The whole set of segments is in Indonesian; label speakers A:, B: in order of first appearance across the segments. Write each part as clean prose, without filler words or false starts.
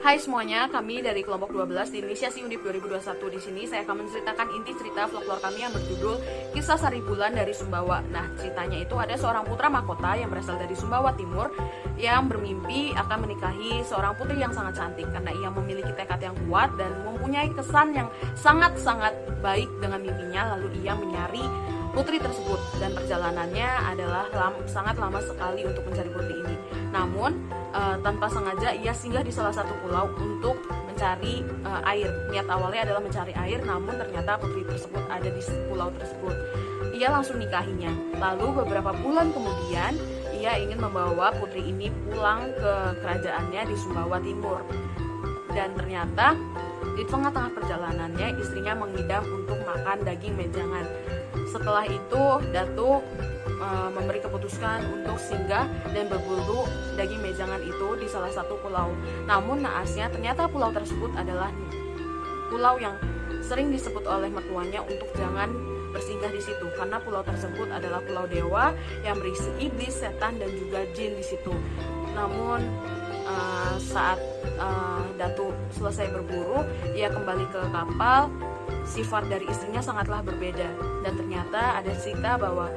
A: Hai semuanya, kami dari kelompok 12 di Inisiasi Undip 2021. Di sini saya akan menceritakan inti cerita folklore kami yang berjudul Kisah Sari Bulan dari Sumbawa. Nah, ceritanya itu ada seorang putra mahkota yang berasal dari Sumbawa Timur yang bermimpi akan menikahi seorang putri yang sangat cantik karena ia memiliki tekad yang kuat dan mempunyai kesan yang sangat-sangat baik dengan mimpinya. Lalu ia mencari putri tersebut dan perjalanannya adalah sangat lama sekali untuk mencari putri ini. Namun tanpa sengaja ia singgah di salah satu pulau untuk mencari air. Niat awalnya adalah mencari air, namun ternyata putri tersebut ada di pulau tersebut. Ia langsung nikahinya. Lalu beberapa bulan kemudian ia ingin membawa putri ini pulang ke kerajaannya di Sumbawa Timur. Dan ternyata di tengah-tengah perjalanannya istrinya mengidam untuk makan daging menjangan. Setelah itu Datuk memberi keputusan untuk singgah dan berburu daging menjangan itu di salah satu pulau. Namun naasnya ternyata pulau tersebut adalah pulau yang sering disebut oleh mertuanya untuk jangan bersinggah di situ karena pulau tersebut adalah pulau dewa yang berisi iblis, setan dan juga jin di situ. Namun saat Datuk selesai berburu, ia kembali ke kapal. Sifat dari istrinya sangatlah berbeda dan ternyata ada cerita bahwa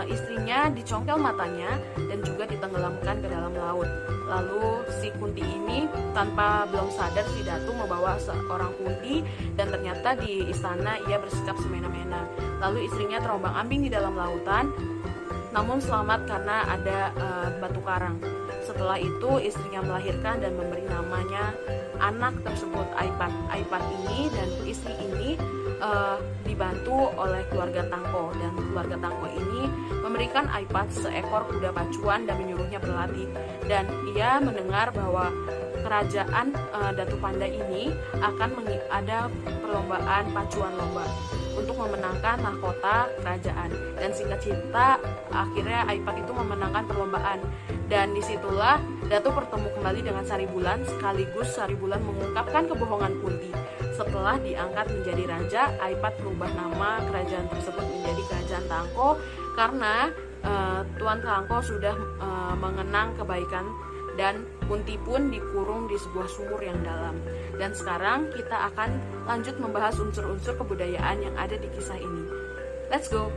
A: istrinya dicongkel matanya dan juga ditenggelamkan ke dalam laut. Lalu si Kunti ini tanpa belum sadar si Datu membawa seorang kunti dan ternyata di istana ia bersikap semena-mena. Lalu istrinya terombang-ambing di dalam lautan, namun selamat karena ada batu karang. Setelah itu istrinya melahirkan dan memberi namanya anak tersebut Aipat. Aipat ini dan istri ini dibantu oleh keluarga Tangko, dan keluarga Tangko ini memberikan Aipat seekor kuda pacuan dan menyuruhnya berlatih. Dan ia mendengar bahwa kerajaan Datu Panda ini akan ada perlombaan pacuan lomba untuk memenangkan mahkota kerajaan. Dan singkat cerita, akhirnya Aipat itu memenangkan perlombaan. Dan disitulah Datu bertemu kembali dengan Sari Bulan, sekaligus Sari Bulan mengungkapkan kebohongan Kunti. Setelah diangkat menjadi raja, Aipat berubah nama kerajaan tersebut menjadi Kerajaan Tangko karena Tuan Tangko sudah mengenang kebaikan dan Kunti pun dikurung di sebuah sumur yang dalam. Dan sekarang kita akan lanjut membahas unsur-unsur kebudayaan yang ada di kisah ini. Let's go!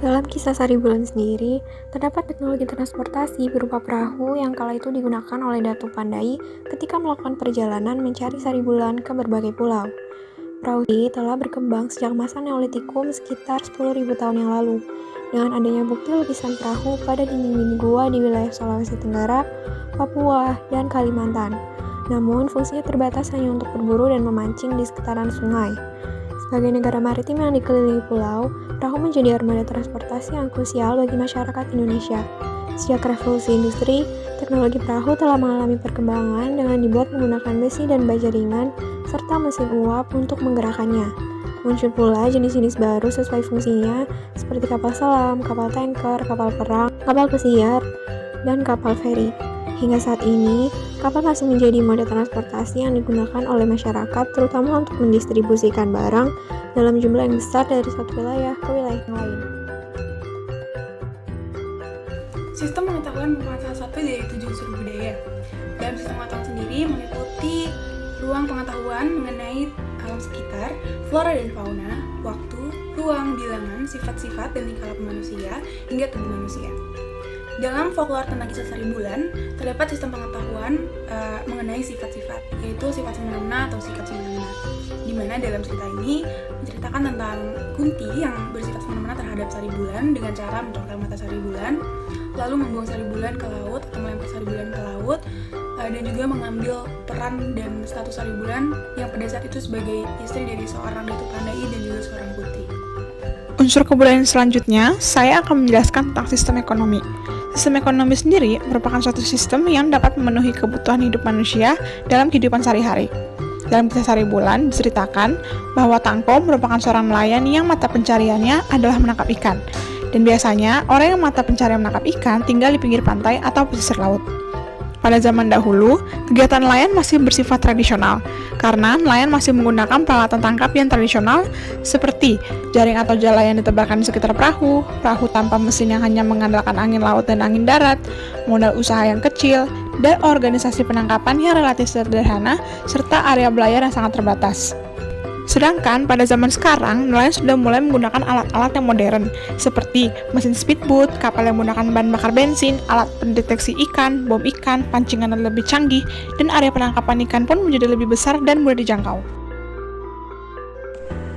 B: Dalam kisah Sari Bulan sendiri, terdapat teknologi transportasi berupa perahu yang kala itu digunakan oleh Datu Pandai ketika melakukan perjalanan mencari Sari Bulan ke berbagai pulau. Perahu ini telah berkembang sejak masa Neolitikum sekitar 10.000 tahun yang lalu, dengan adanya bukti lukisan perahu pada dinding-dinding gua di wilayah Sulawesi Tenggara, Papua, dan Kalimantan. Namun, fungsinya terbatas hanya untuk berburu dan memancing di sekitaran sungai. Sebagai negara maritim yang dikelilingi pulau, perahu menjadi armada transportasi yang krusial bagi masyarakat Indonesia. Sejak revolusi industri, teknologi perahu telah mengalami perkembangan dengan dibuat menggunakan besi dan baja ringan, serta mesin uap untuk menggerakkannya. Muncul pula jenis-jenis baru sesuai fungsinya, seperti kapal selam, kapal tanker, kapal perang, kapal pesiar, dan kapal feri. Hingga saat ini, kapal masih menjadi moda transportasi yang digunakan oleh masyarakat, terutama untuk mendistribusikan barang dalam jumlah yang besar dari satu wilayah ke wilayah yang lain.
C: Sistem pengetahuan merupakan salah satu dari 7 unsur budaya. Dalam sistem pengetahuan sendiri meliputi ruang pengetahuan mengenai alam sekitar, flora dan fauna, waktu, ruang, bilangan, sifat-sifat dan tingkah laku manusia, hingga tubuh manusia. Dalam folklore tentang kisah Sari Bulan, terdapat sistem pengetahuan mengenai sifat-sifat, yaitu sifat semena-mena atau sikap semena-mena, di mana dalam cerita ini menceritakan tentang Kunti yang bersifat semena-mena terhadap Sari Bulan dengan cara mencongkel mata Sari Bulan, lalu membuang Sari Bulan ke laut atau melempar Sari Bulan ke laut, dan juga mengambil peran dan status Sari Bulan yang pada saat itu sebagai istri dari seorang Datu Pandai dan juga seorang putri.
D: Unsur kebudayaan selanjutnya, saya akan menjelaskan tentang sistem ekonomi. Sistem ekonomi sendiri merupakan suatu sistem yang dapat memenuhi kebutuhan hidup manusia dalam kehidupan sehari-hari. Dalam kisah Sari Bulan diceritakan bahwa Tangko merupakan seorang nelayan yang mata pencariannya adalah menangkap ikan. Dan biasanya orang yang mata pencarian menangkap ikan tinggal di pinggir pantai atau pesisir laut. Pada zaman dahulu, kegiatan nelayan masih bersifat tradisional, karena nelayan masih menggunakan peralatan tangkap yang tradisional seperti jaring atau jala yang ditebarkan di sekitar perahu, perahu tanpa mesin yang hanya mengandalkan angin laut dan angin darat, modal usaha yang kecil, dan organisasi penangkapan yang relatif sederhana, serta area belayar yang sangat terbatas. Sedangkan pada zaman sekarang, nelayan sudah mulai menggunakan alat-alat yang modern, seperti mesin speedboat, kapal yang menggunakan bahan bakar bensin, alat pendeteksi ikan, bom ikan, pancingan yang lebih canggih, dan area penangkapan ikan pun menjadi lebih besar dan mudah dijangkau.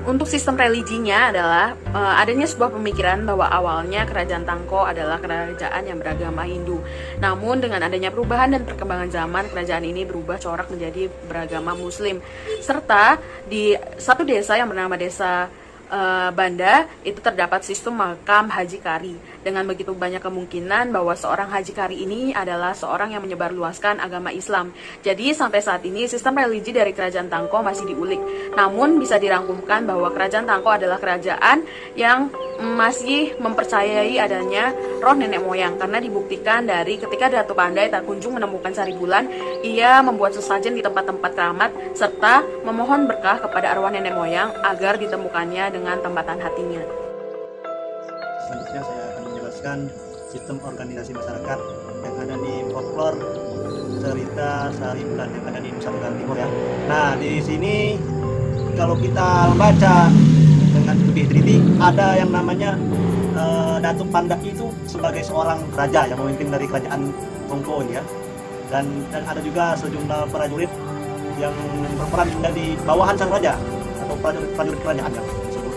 A: Untuk sistem religinya adalah adanya sebuah pemikiran bahwa awalnya kerajaan Tangko adalah kerajaan yang beragama Hindu. Namun dengan adanya perubahan dan perkembangan zaman, kerajaan ini berubah corak menjadi beragama Muslim. Serta di satu desa yang bernama Desa Banda itu terdapat sistem makam Haji Kari. Dengan begitu banyak kemungkinan bahwa seorang Haji Kari ini adalah seorang yang menyebarluaskan agama Islam. Jadi sampai saat ini sistem religi dari kerajaan Tangko masih diulik. Namun bisa dirangkumkan bahwa kerajaan Tangko adalah kerajaan yang masih mempercayai adanya roh nenek moyang, karena dibuktikan dari ketika Datu Pandai tak kunjung menemukan Sari Bulan, ia membuat sesajen di tempat-tempat keramat serta memohon berkah kepada arwah nenek moyang agar ditemukannya dengan tempatan hatinya.
E: Selanjutnya saya akan menjelaskan sistem organisasi masyarakat yang ada di folklore cerita Sari Bulan yang ada di Nusa Tenggara Timur ya. Nah, di sini kalau kita baca dengan lebih teliti, ada yang namanya Datuk Pandak itu sebagai seorang raja yang memimpin dari kerajaan Tongko ini ya. Dan ada juga sejumlah prajurit yang berperan menjadi bawahan sang raja atau prajurit kerajaan yang disebut,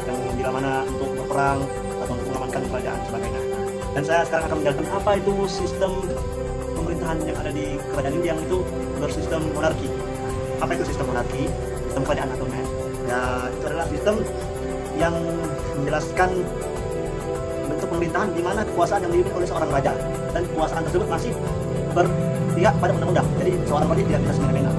E: yang bila mana untuk berperang atau untuk mengamankan kerajaan sebagainya. Dan saya sekarang akan menjelaskan apa itu sistem pemerintahan yang ada di kerajaan ini yang itu bersistem monarki. Apa itu sistem monarki? Sistem kerajaan atau ya, itu adalah sistem yang menjelaskan bentuk pemerintahan di mana kekuasaan yang dimiliki oleh seorang raja dan kekuasaan tersebut masih berpihak pada undang-undang. Jadi seorang raja tidak bisa semena-mena.